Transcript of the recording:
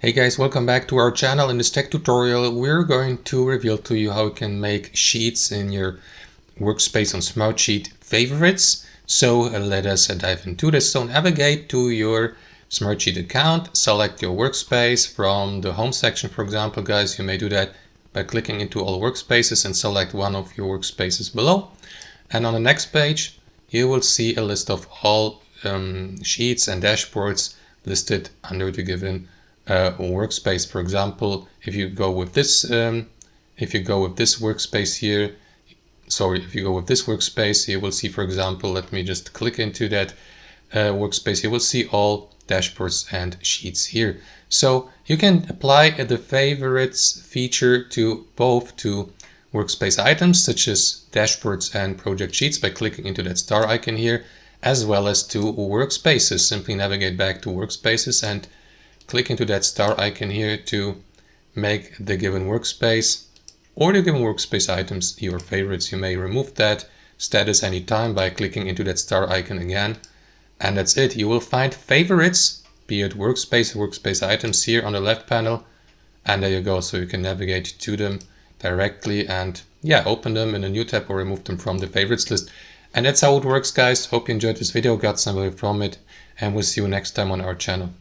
Hey guys, welcome back to our channel. In this tech tutorial, we're going to reveal to you how you can make sheets in your workspace on Smartsheet favorites. So let us dive into this. So navigate to your Smartsheet account, select your workspace from the home section. For example, guys, you may do that by clicking into all workspaces and select one of your workspaces below. And on the next page, you will see a list of all sheets and dashboards listed under the given workspace. For example, if you go with this workspace here, if you go with this workspace, you will see, for example, let me just click into that workspace. You will see all dashboards and sheets here. So you can apply the favorites feature to both to workspace items such as dashboards and project sheets by clicking into that star icon here, as well as to workspaces. Simply navigate back to workspaces and click into that star icon here to make the given workspace or the given workspace items your favorites. You may remove that status anytime by clicking into that star icon again. And that's it. You will find favorites, be it workspace items here on the left panel. And there you go. So you can navigate to them directly and open them in a new tab or remove them from the favorites list. And that's how it works, guys. Hope you enjoyed this video, got some value from it, and we'll see you next time on our channel.